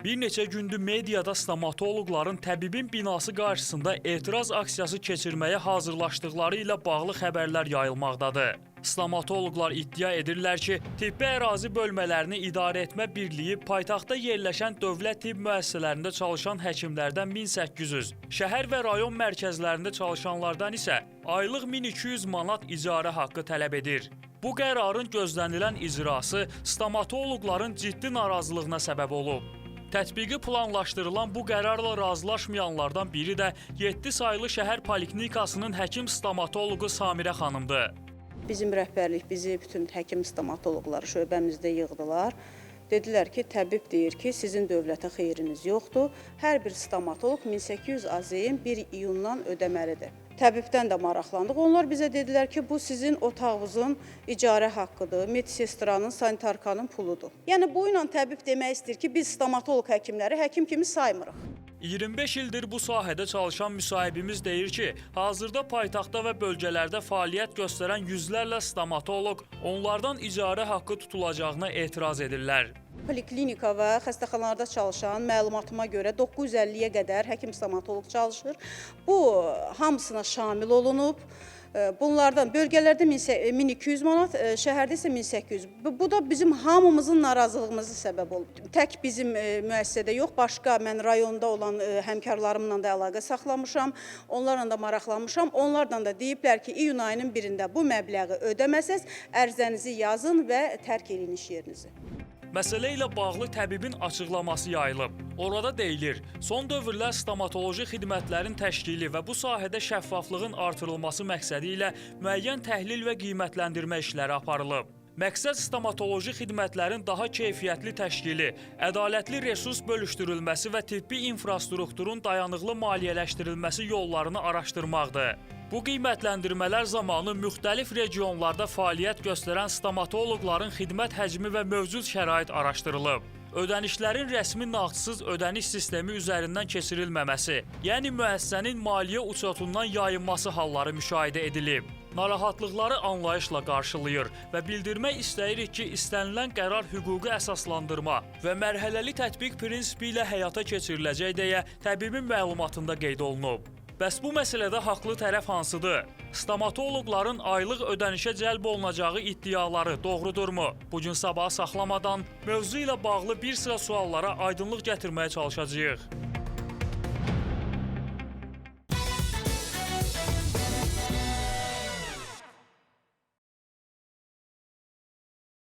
Bir neçə gündür mediada stomatoloqların təbibin binası qarşısında etiraz aksiyası keçirməyə hazırlaşdıqları ilə bağlı xəbərlər yayılmaqdadır. Stomatoloqlar iddia edirlər ki, tibbi ərazi bölmələrini idarə etmə birliyi paytaxtda yerləşən dövlət tibb müəssisələrində çalışan həkimlərdən 1800, şəhər və rayon mərkəzlərində çalışanlardan isə aylıq 1200 manat icarə haqqı tələb edir. Bu qərarın gözlənilən icrası stomatoloqların ciddi narazılığına səbəb olub. Tətbiqi planlaşdırılan bu qərarla razılaşmayanlardan biri də 7 saylı şəhər poliklinikasının həkim stomatoloqu Samirə xanımdır. Bizim rəhbərlik bizi bütün həkim stomatoloqları şöbəmizdə yığdılar. Dedilər ki, təbib deyir ki, sizin dövlətə xeyriniz yoxdur. Hər bir stomatoloq 1800 AZM 1 iyundan ödəməlidir. Təbibdən də maraqlandıq. Onlar bizə dedilər ki, bu sizin otağınızın icarə haqqıdır, medsestranın, sanitarkanın puludur. Yəni bu ilə təbib demək istəyir ki, biz stomatoloq həkimləri həkim kimi saymırıq. 25 ildir bu sahədə çalışan müsahibimiz deyir ki, hazırda paytaxtda və bölgələrdə fəaliyyət göstərən yüzlərlə stomatoloq onlardan icarə haqqı tutulacağına etiraz edirlər. Poliklinika və xəstəxanalarda çalışan məlumatıma görə 950-yə qədər həkim stomatoloq çalışır. Bu hamısına şamil olunub. Bunlardan bölgələrdə 1200 manat, şəhərdə isə 1800. Bu da bizim hamımızın narazılığımızı səbəb olub. Tək bizim müəssisədə yox, başqa mən rayonda olan həmkarlarımla da əlaqə saxlamışam, onlarla da maraqlanmışam. Onlardan da deyiblər ki, iyun ayının 1-də bu məbləği ödəməsəz, ərizənizi yazın və tərk edin iş yerinizi. Məsələ ilə bağlı təbibin açıqlaması yayılıb. Orada deyilir, son dövrlər stomatoloji xidmətlərin təşkili və bu sahədə şəffaflığın artırılması məqsədi ilə müəyyən təhlil və qiymətləndirmə işləri aparılıb. Məqsəd stomatoloji xidmətlərin daha keyfiyyətli təşkili, ədalətli resurs bölüşdürülməsi və tibbi infrastrukturun dayanıqlı maliyyələşdirilməsi yollarını araşdırmaqdır. Bu qiymətləndirmələr zamanı müxtəlif regionlarda fəaliyyət göstərən stomatoloqların xidmət həcmi və mövcud şərait araşdırılıb. Ödənişlərin rəsmi nağdsız ödəniş sistemi üzərindən keçirilməməsi, yəni müəssisənin maliyyə uçotundan yayınması halları müşahidə edilib. Narahatlıqları anlayışla qarşılayır və bildirmək istəyirik ki, istənilən qərar hüquqi əsaslandırma və mərhələli tətbiq prinsipi ilə həyata keçiriləcək deyə təbibin məlumatında qeyd olunub. Bəs bu məsələdə haqlı tərəf hansıdır? Stomatoloqların aylıq ödənişə cəlb olunacağı iddiaları doğrudurmu? Bugün sabaha saxlamadan mövzu ilə bağlı bir sıra suallara aydınlıq gətirməyə çalışacağıq.